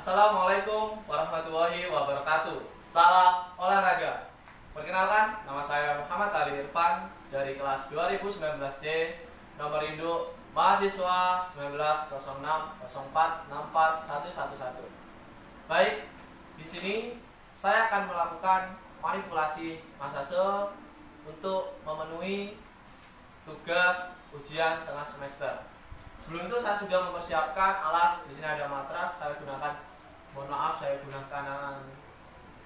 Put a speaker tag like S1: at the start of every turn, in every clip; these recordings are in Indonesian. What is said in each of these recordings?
S1: Assalamualaikum warahmatullahi wabarakatuh. Salam olahraga. Perkenalkan, nama saya Muhammad Ali Irfan dari kelas 2019C, nomor induk mahasiswa 190604641111. Baik, di sini saya akan melakukan manipulasi masase untuk memenuhi tugas ujian tengah semester. Sebelum itu saya sudah mempersiapkan alas. Di sini ada matras, saya gunakan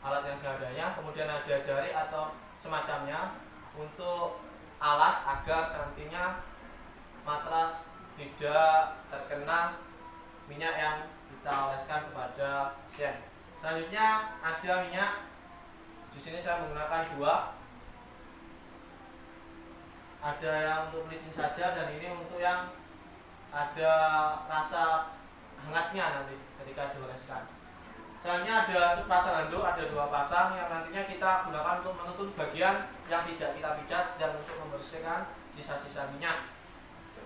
S1: alat yang seadanya. Kemudian ada jari atau semacamnya untuk alas agar nantinya matras tidak terkena minyak yang kita oleskan kepada pasien. Selanjutnya ada minyak. Di sini saya menggunakan dua. Ada yang untuk pelicin saja dan ini untuk yang ada rasa hangatnya nanti ketika dioleskan. Selanjutnya ada sepasang handuk, ada dua pasang yang nantinya kita gunakan untuk menutup bagian yang tidak kita pijat dan untuk membersihkan sisa-sisa minyak.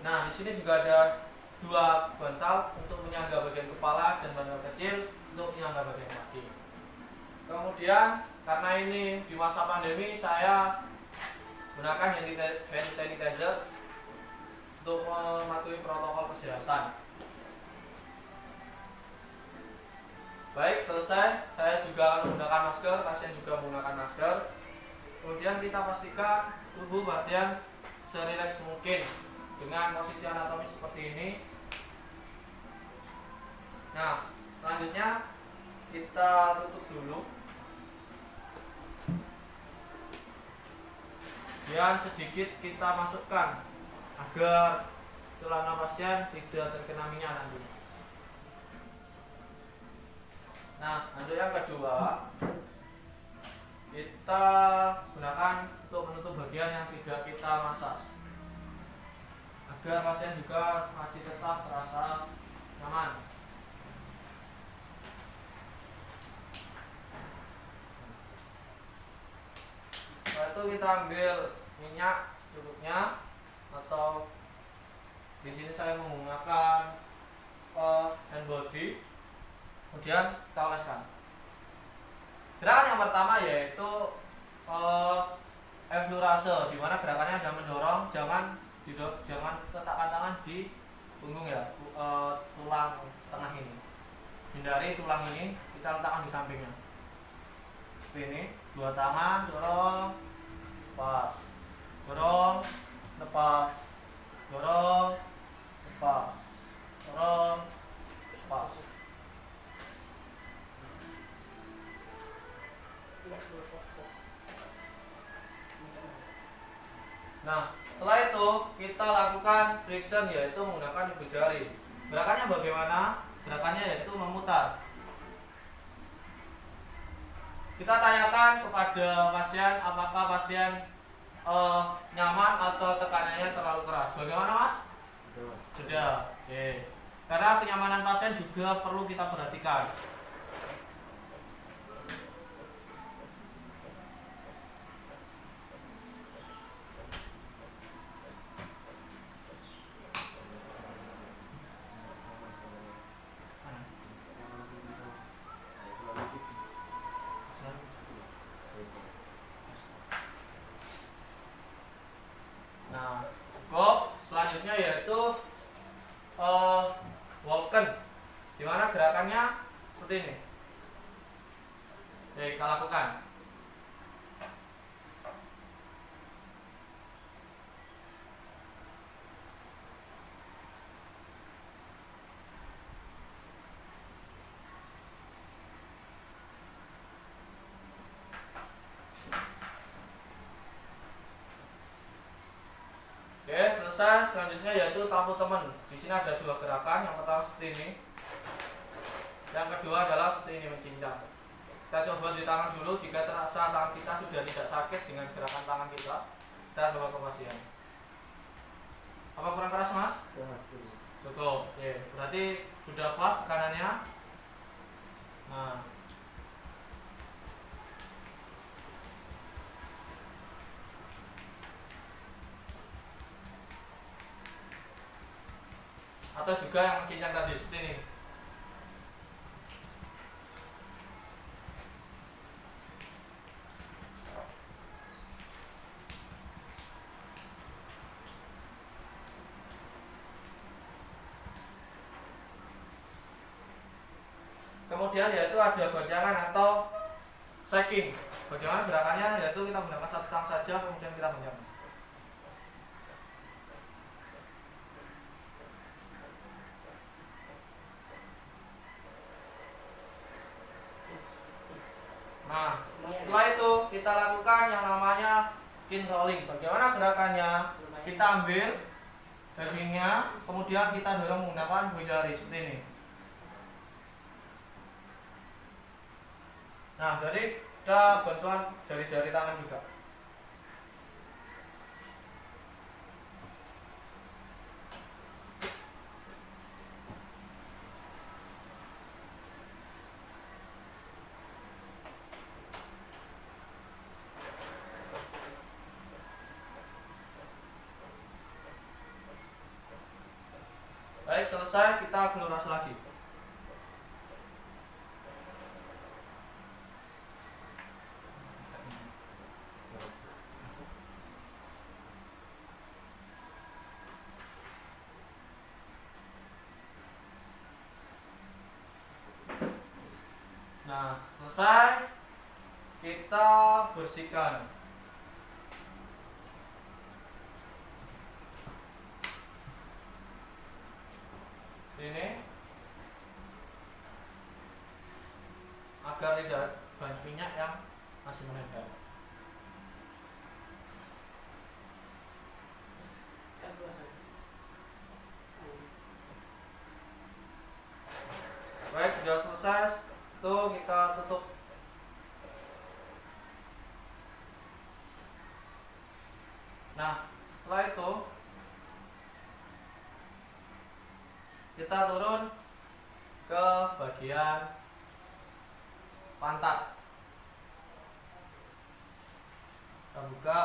S1: Nah, di sini juga ada dua bantal untuk menyangga bagian kepala dan bantal kecil untuk menyangga bagian kaki. Kemudian karena ini di masa pandemi saya gunakan hand sanitizer untuk mematuhi protokol kesehatan. Baik, selesai. Saya juga akan menggunakan masker, pasien juga menggunakan masker. Kemudian kita pastikan tubuh pasien serileks mungkin dengan posisi anatomis seperti ini. Nah, selanjutnya kita tutup dulu. Dan sedikit kita masukkan agar celana pasien tidak terkena minyak nanti. Nah, handuk yang kedua kita gunakan untuk menutup bagian yang tidak kita masas agar pasien juga masih tetap terasa nyaman. Setelah itu kita ambil minyak secukupnya, atau di sini saya menggunakan hand body. Kemudian kita oleskan. Gerakan yang pertama yaitu effleurase, di mana gerakannya ada mendorong, jangan letakkan tangan di punggung ya, tulang tengah ini. Hindari tulang ini, kita letakkan di sampingnya. Seperti ini, dua tangan dorong, lepas, dorong, lepas, dorong, lepas, dorong, lepas. Nah, setelah itu kita lakukan friction, yaitu menggunakan ibu jari. Gerakannya bagaimana? Gerakannya yaitu memutar. Kita tanyakan kepada pasien apakah pasien nyaman atau tekanannya terlalu keras. Bagaimana, Mas? Sudah. Oke. Karena kenyamanan pasien juga perlu kita perhatikan. Nah, selanjutnya yaitu walken, dimana gerakannya seperti ini. Oke, kita lakukan. Oke, selesai. Selanjutnya yaitu tampuk teman. Di sini ada dua gerakan. Yang pertama seperti ini. Yang kedua adalah seperti ini, mencincang. Kita coba di tangan dulu. Jika terasa tangan kita sudah tidak sakit dengan gerakan tangan kita, kita coba ke pasien. Apa kurang keras, Mas? Cukup. Oke, berarti sudah pas tekanannya. Nah, atau juga yang mencincang tadi seperti ini. Kemudian yaitu ada goncangan atau shaking. Bagaimana gerakannya? Yaitu kita menggunakan satu tangan saja, kemudian kita goncang. Nah, setelah itu kita lakukan yang namanya skin rolling. Bagaimana gerakannya? Kita ambil dagingnya, kemudian kita dorong menggunakan dua jari seperti ini. Nah, jadi ada bantuan jari-jari tangan juga. Baik, selesai, kita flurase lagi. Nah, selesai, kita bersihkan. Ini agar tidak banyak minyak yang masih menempel. Baik, sudah selesai, tuh kita tutup. Nah, setelah itu kita turun ke bagian pantat. Kita buka.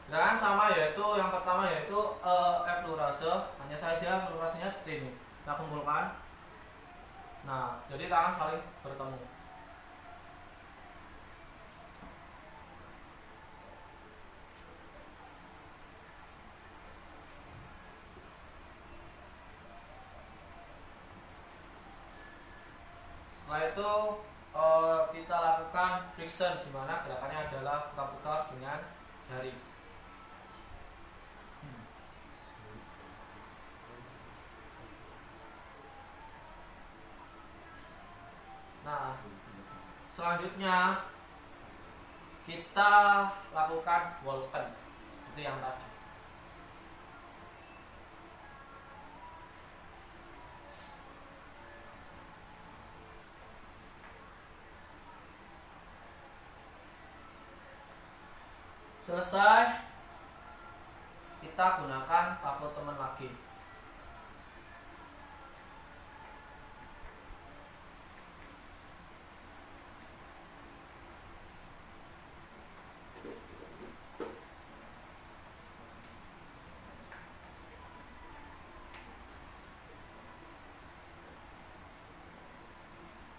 S1: Gerakan sama, yaitu yang pertama yaitu effleurase. Hanya saja effleurasenya seperti ini. Kita kumpulkan. Nah, jadi tangan saling bertemu. Setelah itu kita lakukan friction, di mana gerakannya adalah putar-putar dengan jari. Nah, selanjutnya kita lakukan walken seperti yang tadi. Selesai, kita gunakan tapo teman lagi.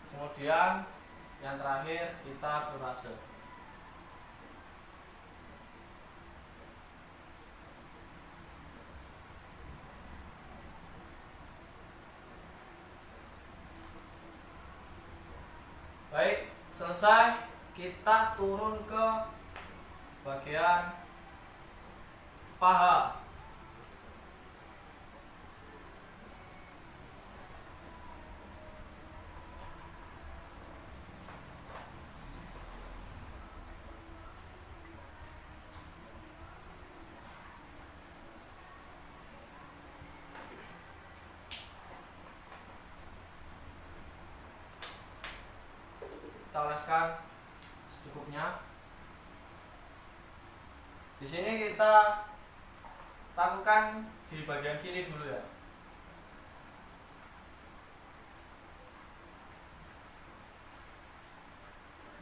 S1: Kemudian yang terakhir kita flurase. Baik, selesai, kita turun ke bagian paha. Kita oleskan secukupnya. Di sini kita lakukan di bagian kiri dulu ya.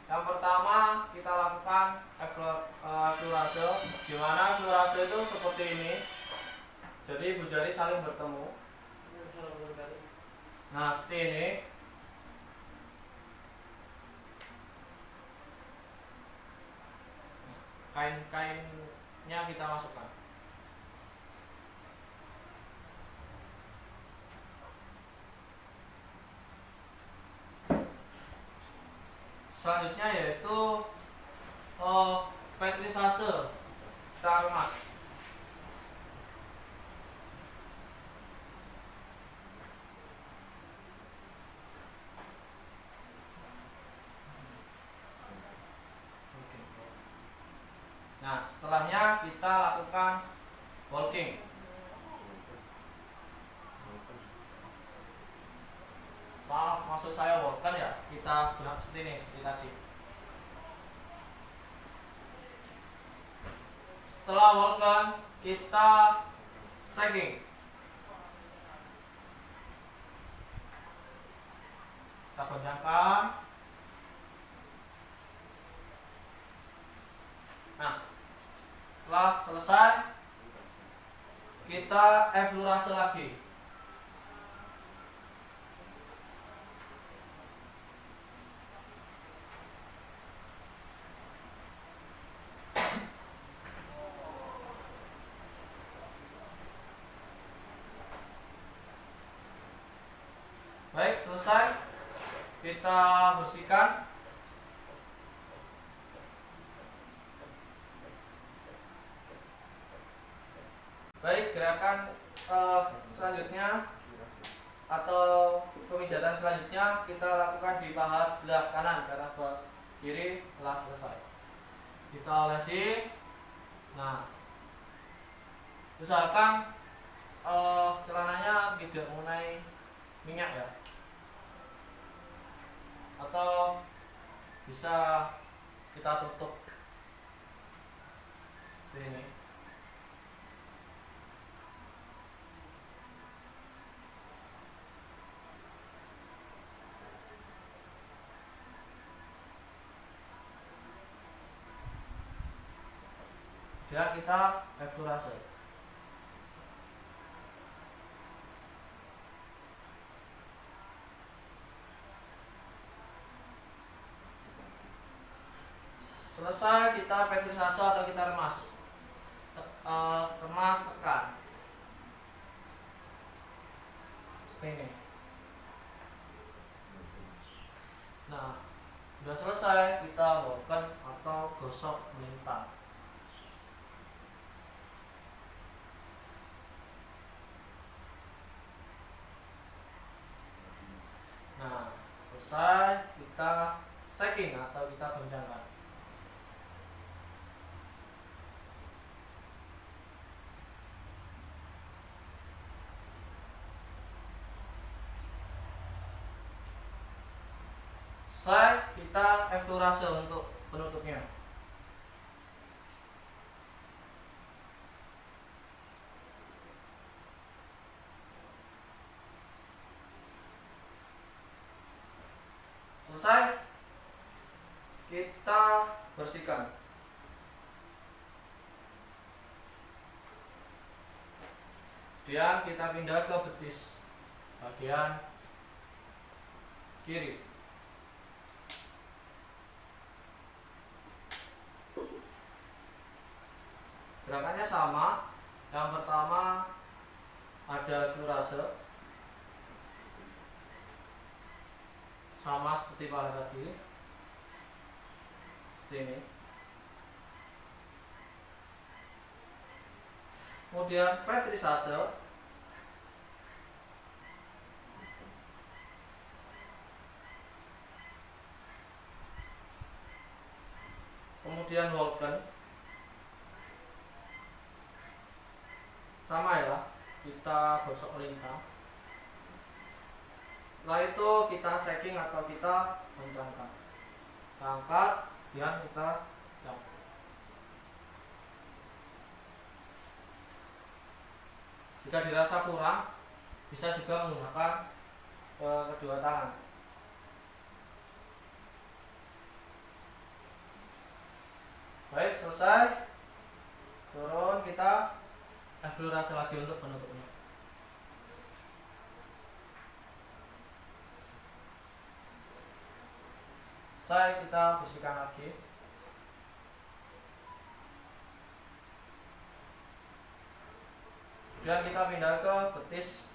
S1: Yang pertama kita lakukan effleurase, di mana effleurase itu seperti ini. Jadi ibu jari saling bertemu. Nah, seperti ini. Kain-kainnya kita masukkan. Selanjutnya yaitu petrisase kita remas. Nah, setelahnya kita lakukan walking. Maaf, maksud saya walkan ya. Kita gerak seperti ini, seperti tadi. Setelah walkan, kita sagging. Kita goncangkan. Nah, setelah selesai, kita eflurase lagi. Baik, selesai. Kita bersihkan. Baik, gerakan selanjutnya atau pemijatan selanjutnya kita lakukan di paha sebelah kanan karena sebelah kiri telah selesai. Kita olesi. Nah, usahakan celananya tidak mengenai minyak ya, atau bisa kita tutup seperti ini. Dan kita eflurase. Selesai, kita petrisase atau kita remas. Remas tekan. Seperti ini. Nah, sudah selesai, kita walkan atau gosok melintang. Nah, selesai, kita sagging atau kita goncangkan. Selesai, kita eflurase untuk penutupnya. Selesai, kita bersihkan. Kemudian kita pindah ke betis bagian kiri. Gerakannya sama. Yang pertama ada eflurase, sama seperti pada tadi, seperti ini. Kemudian petrisase, kemudian walken, sama ya, kita gosok lintang. Setelah itu kita sagging atau kita goncangkan. Kita angkat, dan kita cap. Jika dirasa kurang, bisa juga menggunakan kedua tangan. Baik, selesai. Turun, kita eflorase lagi untuk penutupnya. Selesai, kita bersihkan lagi. Kemudian kita pindah ke betis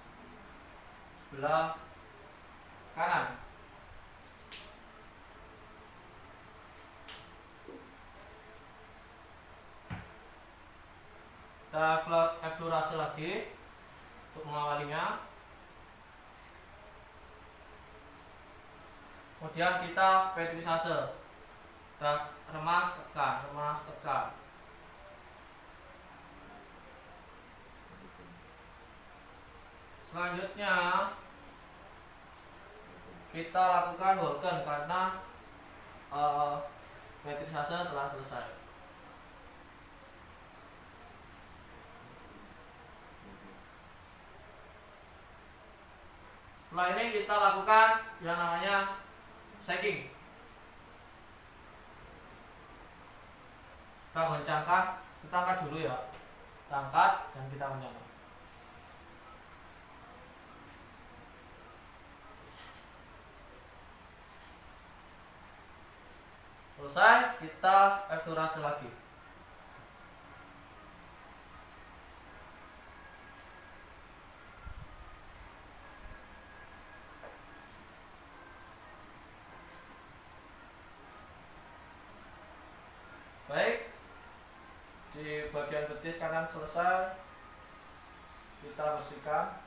S1: sebelah kanan. Kita eflorase lagi untuk mengawalinya. Kemudian kita petrisase. Kita remas tekan, remas tekan. Selanjutnya kita lakukan Holken karena petrisase telah selesai. Setelah ini kita lakukan yang namanya shaking. Kita goncangkan, kita angkat dulu ya. Kita angkat dan kita goncangkan. Selesai, kita eflorase lagi. Baik, di bagian betis kanan selesai, kita bersihkan.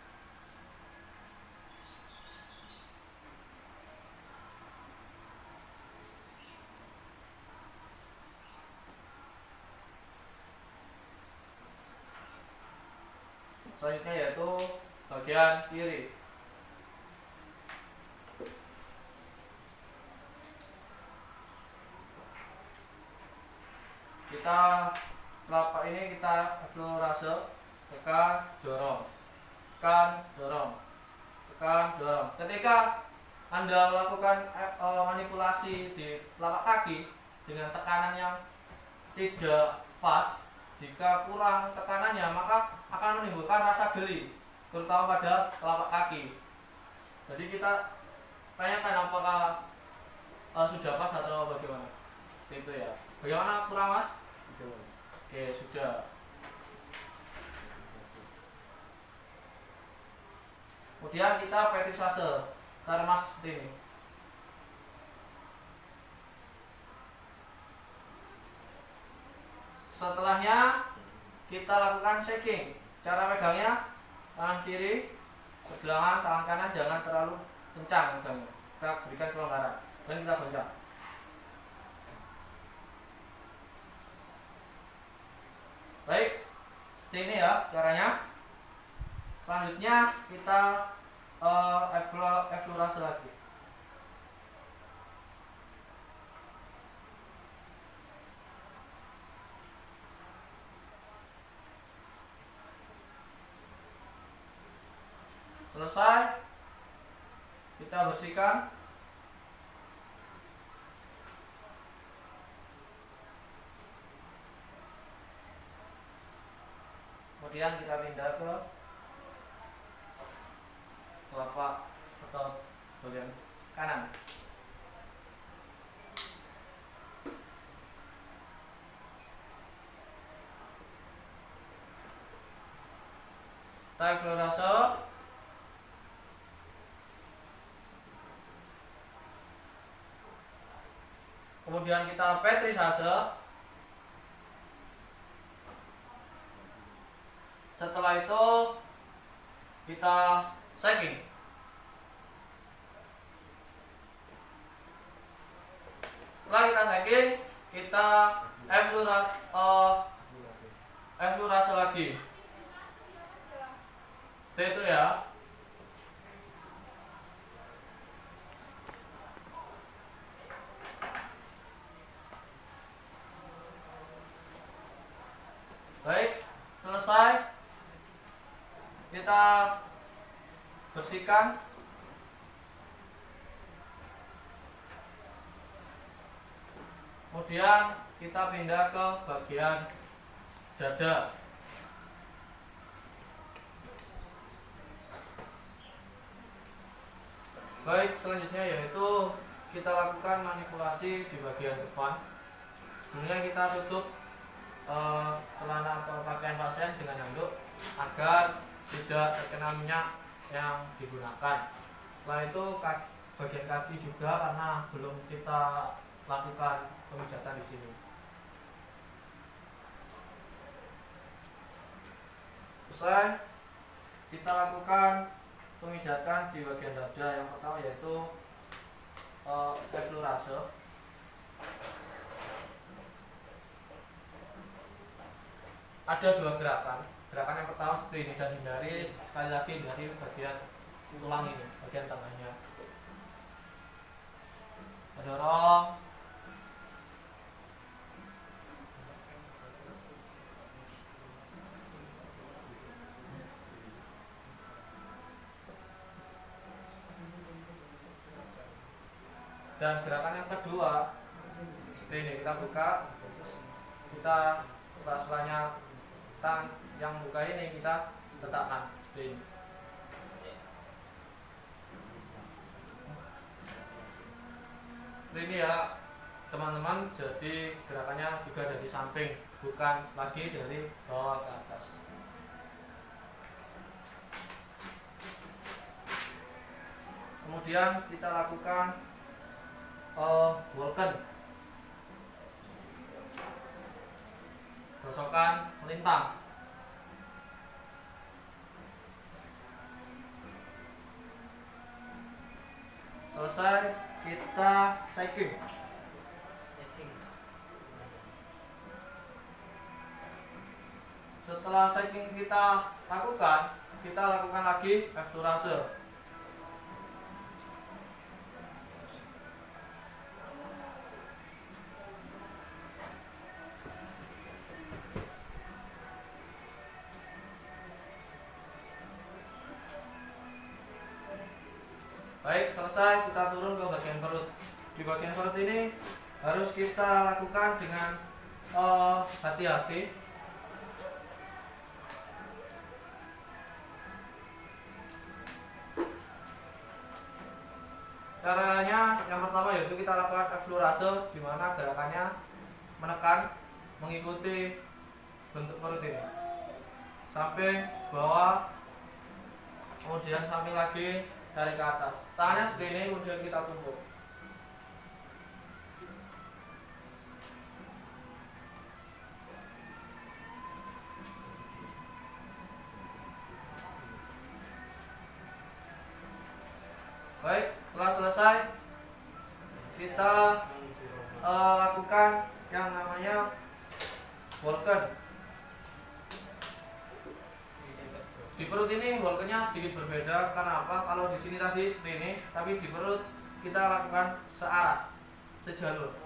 S1: Selanjutnya yaitu bagian kiri. Kita telapak ini kita eflorase, tekan, dorong, tekan, dorong, tekan, dorong. Ketika Anda melakukan manipulasi di telapak kaki dengan tekanan yang tidak pas, jika kurang tekanannya maka akan menimbulkan rasa geli, terutama pada telapak kaki. Jadi kita tanyakan apakah sudah pas atau bagaimana. Itu ya. Bagaimana kurang, Mas? Oke, sudah. Kemudian kita petrisase, kita remas seperti ini. Setelahnya kita lakukan shaking. Cara pegangnya tangan kiri sebelah tangan kanan jangan terlalu kencang pegangnya. Kita berikan kelonggaran dan kita goncang. Baik, seperti ini ya caranya. Selanjutnya kita eflorase lagi. Selesai, kita bersihkan. Kemudian kita pindah ke telapak atau bagian kanan. Kita eflorase. Kemudian kita petrisase. Setelah itu kita shaking. Setelah kita shaking, kita eflorase lagi. Seperti itu ya. Baik, selesai. Kita bersihkan. Kemudian kita pindah ke bagian dada. Baik, selanjutnya yaitu kita lakukan manipulasi di bagian depan. Sebelumnya kita tutup celana atau pakaian pasien dengan handuk agar tidak terkena minyak yang digunakan. Setelah itu bagian kaki juga, karena belum kita lakukan pemijatan di sini. Selesai, kita lakukan pemijatan di bagian dada. Yang pertama yaitu effleurase. Ada dua gerakan. Gerakan yang pertama seperti ini, dan hindari sekali lagi dari bagian tulang ini, bagian tengahnya. Mendorong, dan gerakan yang kedua seperti ini, kita buka, kita sela-selanya tangan yang buka ini kita letakkan seperti ini. Seperti ini ya teman-teman, jadi gerakannya juga dari samping, bukan lagi dari bawah ke atas. Kemudian kita lakukan Walken, gosokan melintang. Selesai, kita shaking. Setelah shaking kita lakukan lagi effleurase. Baik, selesai, kita turun ke bagian perut. Di bagian perut ini harus kita lakukan dengan hati-hati. Caranya yang pertama yaitu kita lakukan effleurase, di mana gerakannya menekan mengikuti bentuk perut ini sampai bawah, kemudian sampai lagi dari ke atas. Tangannya seperti ini, kemudian kita tumpuk. Baik, setelah selesai kita lakukan yang namanya Walken. Di perut ini Walkennya sedikit berbeda. Karena apa? Kalau di sini tadi seperti ini, tapi di perut kita lakukan searah, sejalur.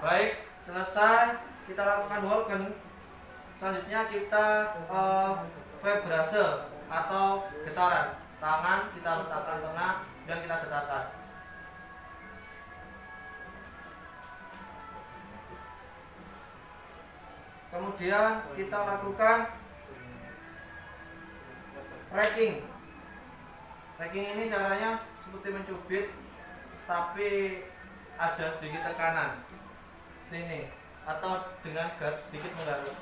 S1: Baik, selesai kita lakukan Walken. Selanjutnya kita vibrase atau getaran. Tangan kita letakkan tengah dan kita getarkan. Kemudian kita lakukan racking. Racking ini caranya seperti mencubit, tapi ada sedikit tekanan sini, atau dengan sedikit menggaruk.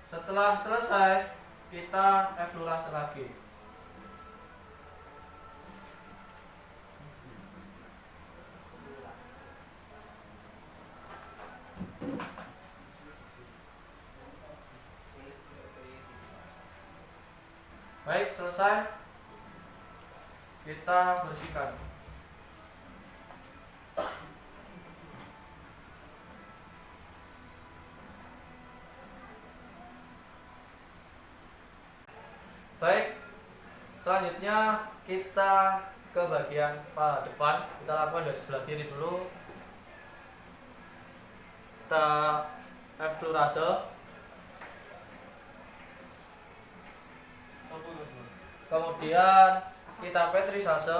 S1: Setelah selesai, kita effleurase lagi. Baik, selesai, kita bersihkan. Baik, selanjutnya kita ke bagian paha depan. Kita lakukan dari sebelah kiri dulu. kita eflurase. Kemudian kita petrisase.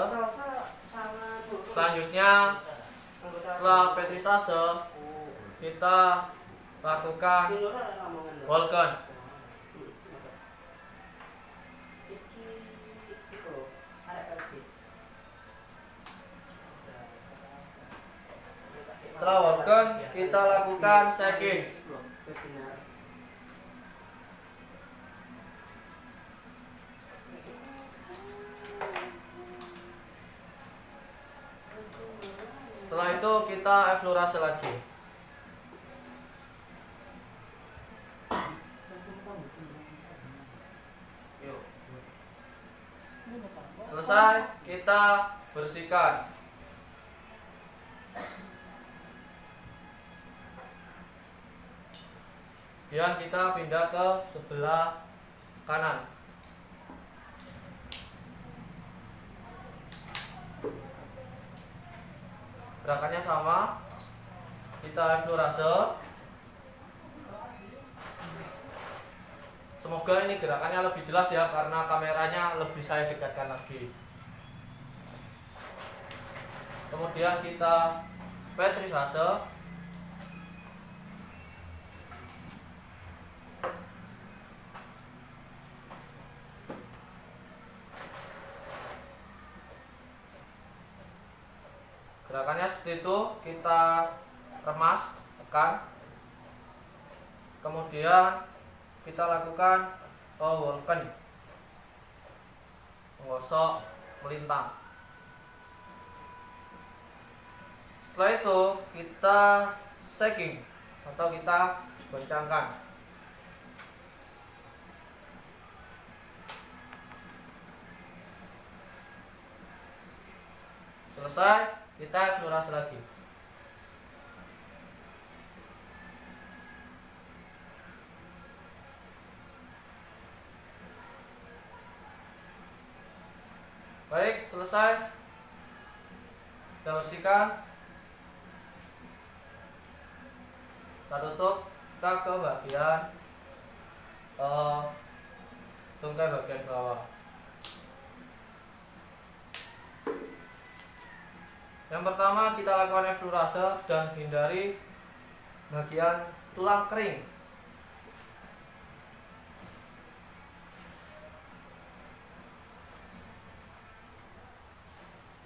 S1: Selanjutnya setelah petrisase kita lakukan Volcan. Setelah Volcan kita lakukan stacking. Setelah itu kita eflurase lagi. Selesai, kita bersihkan. Kemudian kita pindah ke sebelah kanan. Gerakannya sama, kita eflurase. Semoga ini gerakannya lebih jelas ya, karena kameranya lebih saya dekatkan lagi. Kemudian kita petrisase. Gerakannya seperti itu, kita remas, tekan. Kemudian kita lakukan Volcan, menggosok, melintang. Setelah itu kita shaking atau kita goncangkan. Selesai, kita eflurase lagi. Baik, selesai. Kita bersihkan. Kita tutup. Kita ke bagian tungkai bagian bawah. Yang pertama kita lakukan eflurase dan hindari bagian tulang kering.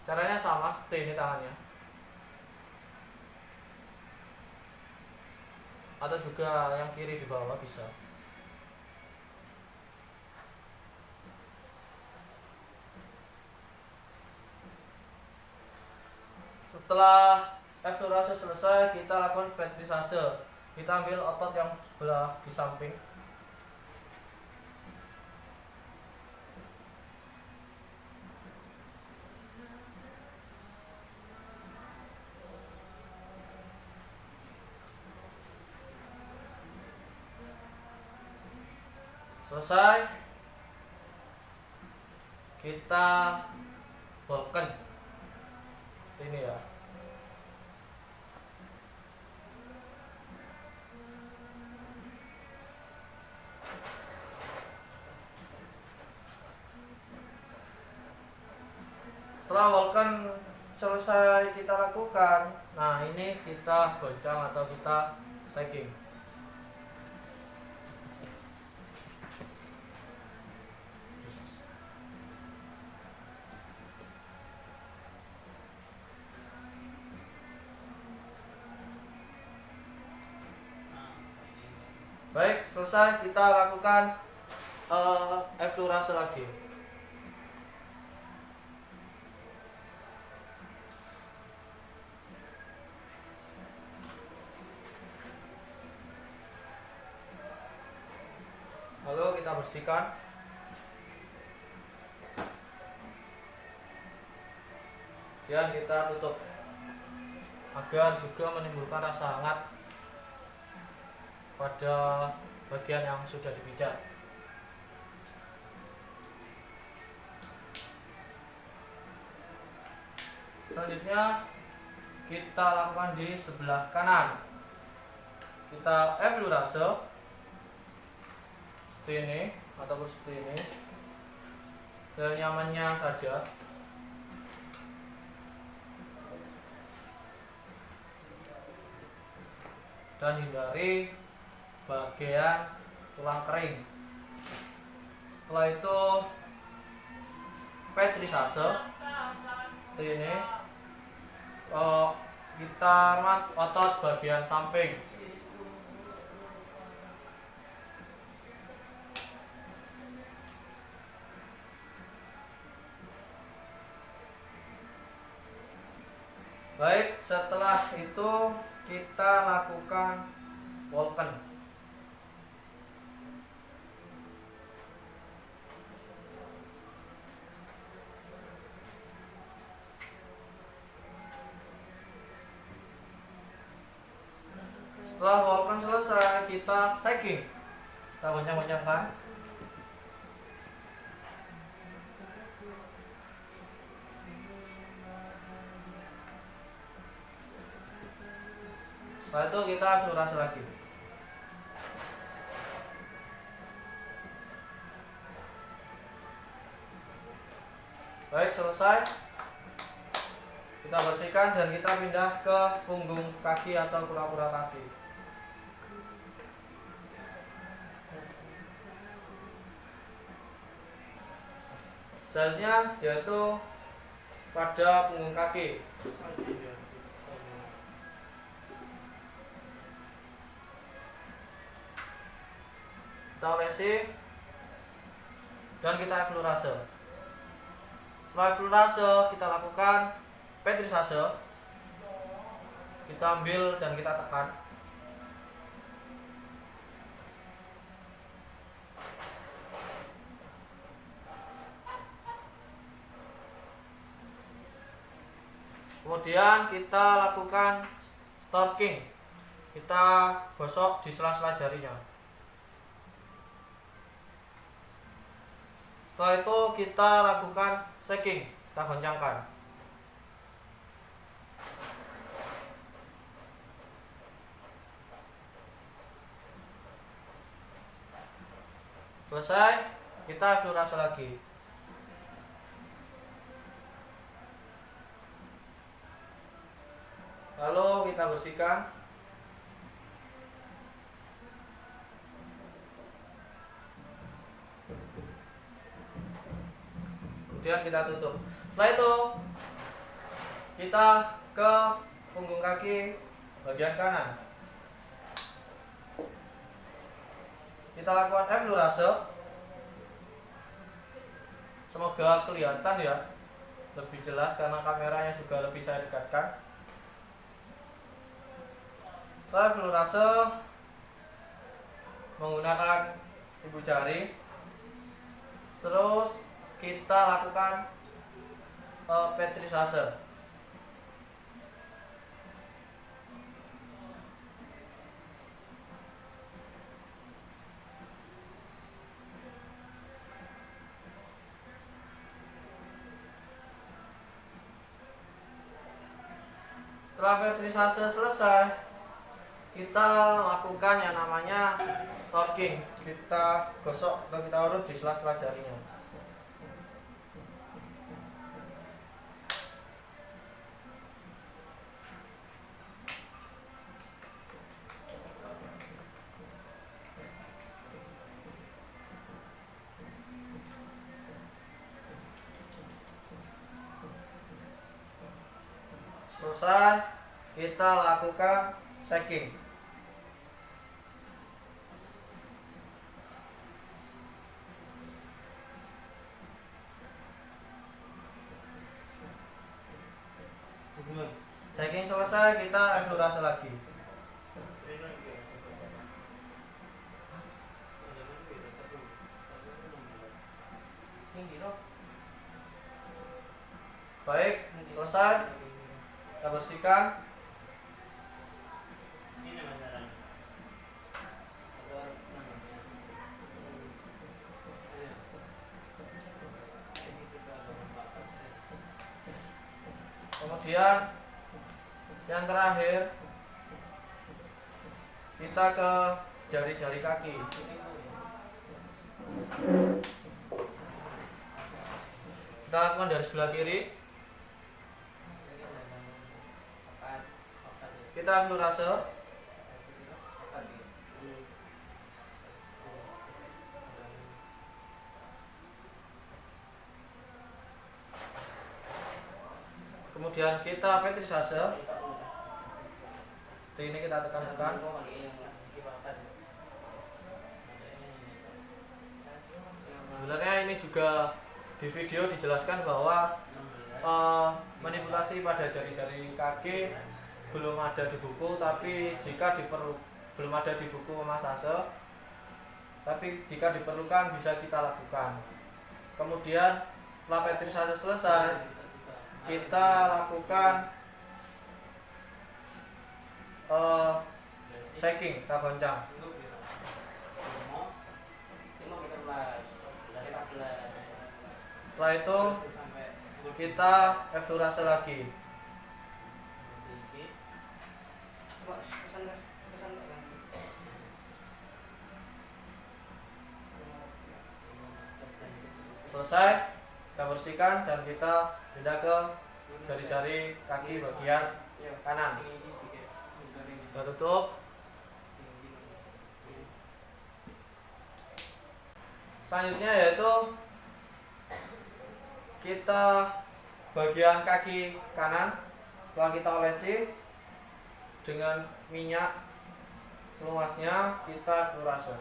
S1: Caranya sama seperti ini tangannya. Atau juga yang kiri di bawah bisa. Setelah eflurase selesai, kita lakukan petrisase. Kita ambil otot yang sebelah di samping. Selesai, kita Volcan. Ini ya. Setelah Volcan selesai kita lakukan, nah ini kita goncang atau kita shaking. Baik, selesai, kita lakukan eflurase lagi. Lalu kita bersihkan. Dan kita tutup agar juga menimbulkan rasa hangat pada bagian yang sudah dipijat. Selanjutnya kita lakukan di sebelah kanan. kita eflurase seperti ini ataupun seperti ini, senyamannya saja. Dan hindari bagian tulang kering. Setelah itu petrisase seperti ini, kita mas otot bagian samping. Baik, setelah itu kita lakukan Volken. Setelah Volken selesai, kita shaking. Kita goncang-goncangkan. Setelah itu kita eflurase lagi. Baik, selesai. Kita bersihkan dan kita pindah ke punggung kaki atau kura-kura kaki. Selnya yaitu pada punggung kaki. Kita olesi dan kita eflurase. Setelah eflurase kita lakukan petrisase. Kita ambil dan kita tekan. Kemudian kita lakukan storking. Kita gosok di sela-sela jarinya. Setelah itu kita lakukan shaking, kita goncangkan. Selesai, kita eflurase lagi. Lalu kita bersihkan. Kemudian kita tutup. Setelah itu kita ke punggung kaki bagian kanan. Kita lakukan eflurase. Semoga kelihatan ya, lebih jelas karena kameranya juga lebih saya dekatkan. Setelah eflurase menggunakan ibu jari, terus kita lakukan petrisase. Setelah petrisase selesai, kita lakukan yang namanya storking. Kita gosok atau kita urut di sela-sela jarinya. Selesai, kita lakukan shaking. Shaking selesai, kita eflurase lagi. Baik, selesai. Kita bersihkan. Kemudian yang terakhir kita ke jari-jari kaki. Kita lakukan dari sebelah kiri. Kita flurase. Kemudian kita petrisase. Seperti ini kita tekan-tekan. Sebenarnya ini juga di video dijelaskan bahwa manipulasi pada jari-jari kaki belum ada di buku, tapi jika belum ada di buku massage, tapi jika diperlukan bisa kita lakukan. Kemudian setelah petrisase selesai, kita lakukan shaking, kita goncang. Setelah itu kita effleurase lagi. Selesai, kita bersihkan dan kita pindah ke jari-jari kaki bagian kanan. Kita tutup. Selanjutnya yaitu kita bagian kaki kanan, setelah kita olesi dengan minyak pelumasnya, kita flurase.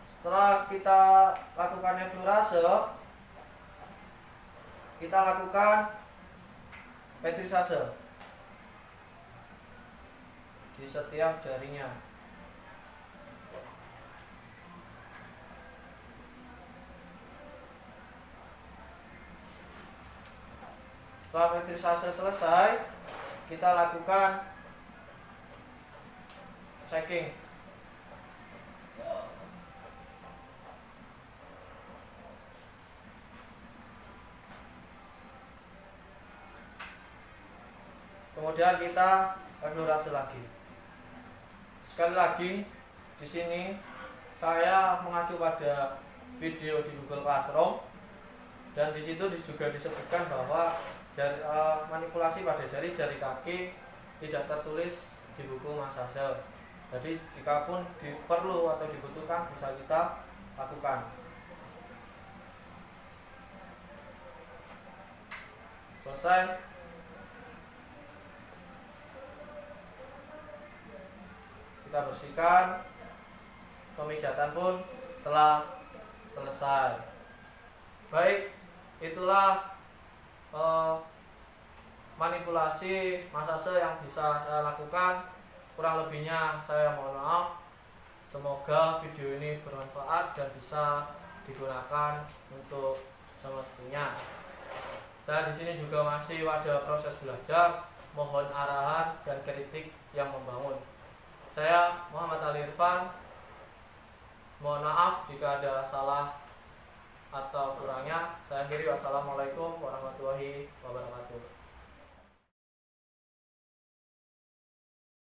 S1: Setelah kita lakukan flurase, kita lakukan petrisase di setiap jarinya. Setelah petrisase selesai, kita lakukan shaking. Kemudian kita effleurase lagi. Sekali lagi, di sini saya mengacu pada video di Google Classroom, dan di situ juga disebutkan bahwa manipulasi pada jari-jari kaki tidak tertulis di buku massage. Jadi jika pun perlu atau dibutuhkan bisa kita lakukan. Selesai. Kita bersihkan. Pemijatan pun telah selesai. Baik, itulah manipulasi massage yang bisa saya lakukan. Kurang lebihnya saya mohon maaf. Semoga video ini bermanfaat dan bisa digunakan untuk semestinya. Saya di sini juga masih pada proses belajar. Mohon arahan dan kritik yang membangun. Saya Muhammad Ali Irfan. Mohon maaf jika ada salah atau kurangnya. Saya akhiri, wassalamualaikum warahmatullahi wabarakatuh.